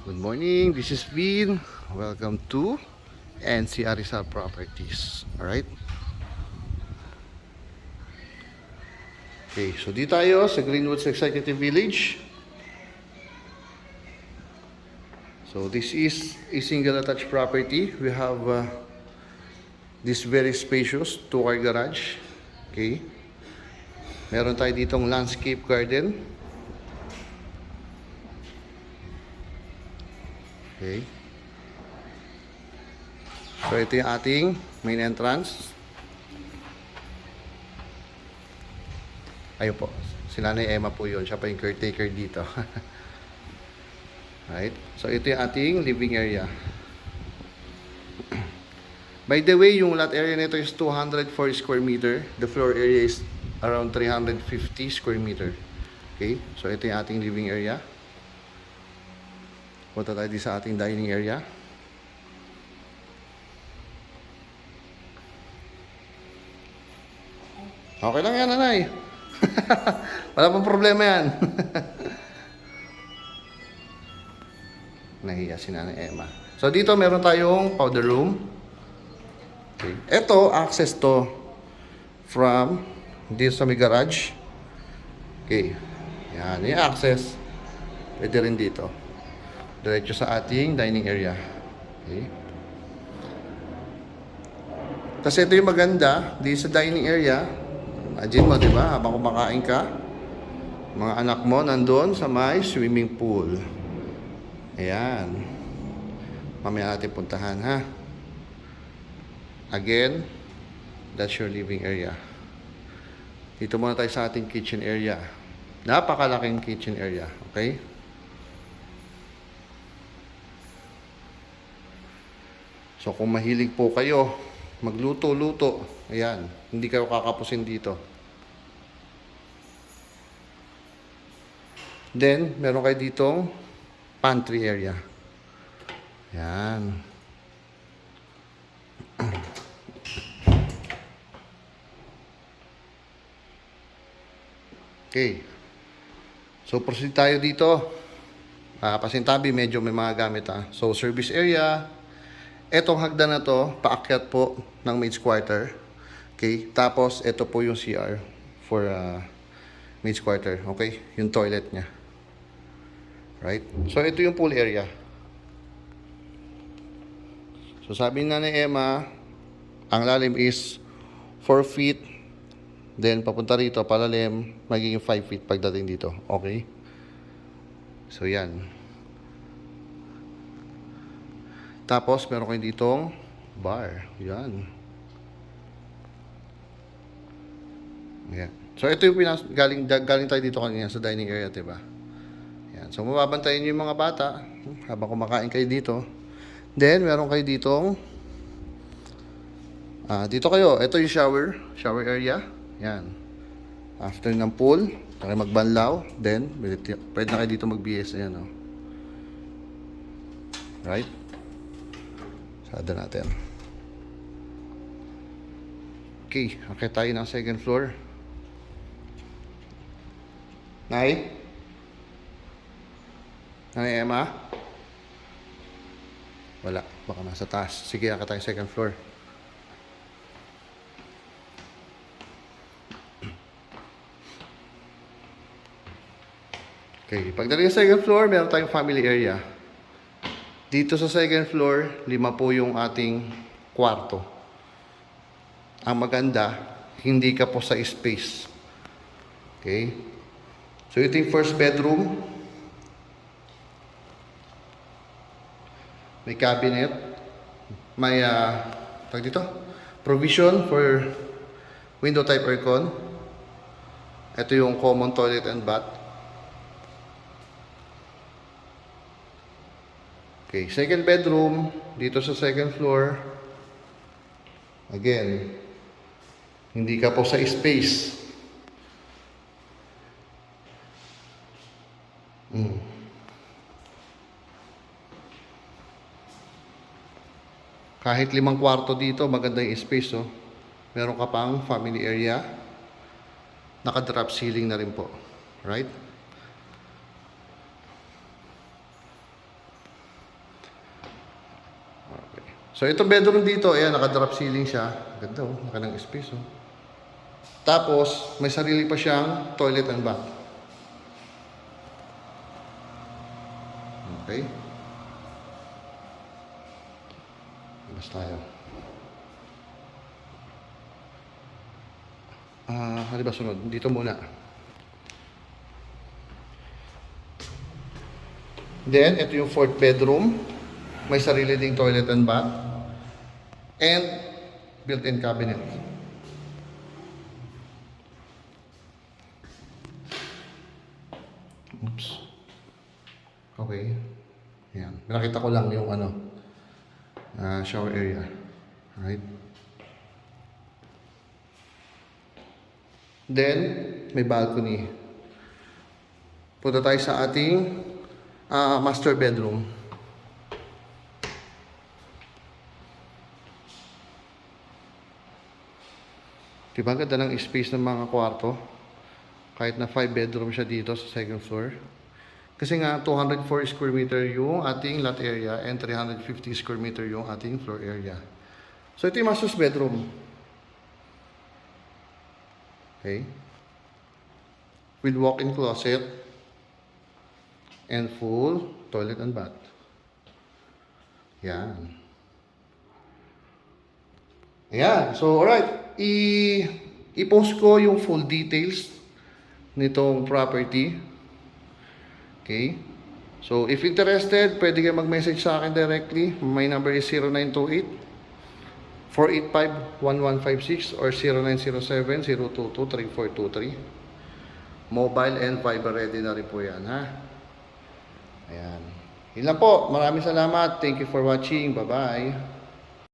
Good morning, this is Vin. Welcome to NCR Rizal Properties. Alright? Okay, so dito tayo sa Greenwoods Executive Village. So this is a single attached property. We have this very spacious 2-car garage. Okay. Meron tayo ditong landscape garden. Okay. So ito yung ating main entrance. Ayun po. Si Nanay Emma po yun. Siya pa yung caretaker dito. Right. So ito yung ating living area. By the way, yung lot area nito is 204 square meter. The floor area is around 350 square meter. Okay. So ito yung ating living area. Punta tayo sa ating dining area. Okay lang yan, Nanay. Wala pong problema yan. Nahiya si Nanay Emma. So dito meron tayong powder room. Okay. Ito, access to from dito sa may garage. Okay. Yan, yung access. Pwede rin dito. Diretso sa ating dining area. Okay. Kasi ito yung maganda, dito sa dining area. Imagine mo, di ba? Habang kumakain ka, mga anak mo nandun sa may swimming pool. Ayan. Mamaya natin puntahan, ha? Again, that's your living area. Dito muna tayo sa ating kitchen area. Napakalaking kitchen area. Okay? So kung mahilig po kayo magluto-luto, ayan, hindi kayo kakapusin dito. Then, meron kayo ditong pantry area. Ayan. Okay. So proceed tayo dito. Pasintabi, medyo may mga gamit, ha. So service area. Etong hagdan na to, paakyat po ng maid's quarter. Okay? Tapos, ito po yung CR for maid's quarter. Okay? Yung toilet niya. Right? So, ito yung pool area. So, sabi ni Nanay Emma, ang lalim is 4 feet. Then, papunta rito, palalim, magiging 5 feet pagdating dito. Okay? So, yan. Tapos, meron kayo ditong bar. Yan. Yan. So, ito yung galing tayo dito kanina sa dining area, diba? Yan. So, mababantayan nyo yung mga bata habang kumakain kayo dito. Then, meron kayo ditong dito kayo. Ito yung shower area. Yan. After ng pool, kayo magbanlaw. Then, pwede na kayo dito mag-BS. Ayan, oh. Right? Sada natin. Okay, akit tayo ng second floor. Nay? Nanay Emma? Wala, baka nasa taas. Sige, akit tayo second floor. Okay, pagdating sa second floor, meron tayong family area. Dito sa second floor, 5 po yung ating kwarto. Ang maganda, hindi ka po sa space. Okay? So, ito yung first bedroom. May cabinet. May, tawag dito, provision for window type aircon. Ito yung common toilet and bath. Okay, second bedroom, dito sa second floor. Again, hindi ka po sa space. Kahit 5 kwarto dito, maganda yung space, oh. Meron ka pang family area. Naka-drop ceiling na rin po. Right? So, itong bedroom dito, ayan, naka-drop ceiling siya. Ganda oh, naka ng space oh. Tapos, may sarili pa siyang toilet and bath. Okay. Labas tayo. Ano ba sunod? Dito muna. Then, ito yung fourth bedroom. May sarili ding toilet and bath. And, built-in cabinet. Oops. Okay. Ayan. Nakita ko lang yung shower area. Alright. Then, may balcony. Punta tayo sa ating master bedroom. Diba ganda ng space ng mga kwarto? Kahit na 5 bedroom siya dito sa second floor. Kasi nga 204 square meter yung ating lot area and 350 square meter yung ating floor area. So ito yung master's bedroom. Okay. With walk-in closet and full toilet and bath. Yan. Ayan. So, alright. I-post ko yung full details nitong property. Okay. So, if interested, pwede kayo mag-message sa akin directly. My number is 0928-485-1156 or 0907-022-3423. Mobile and fiber ready na rin po yan, ha? Ayan. Yun lang po. Maraming salamat. Thank you for watching. Bye-bye.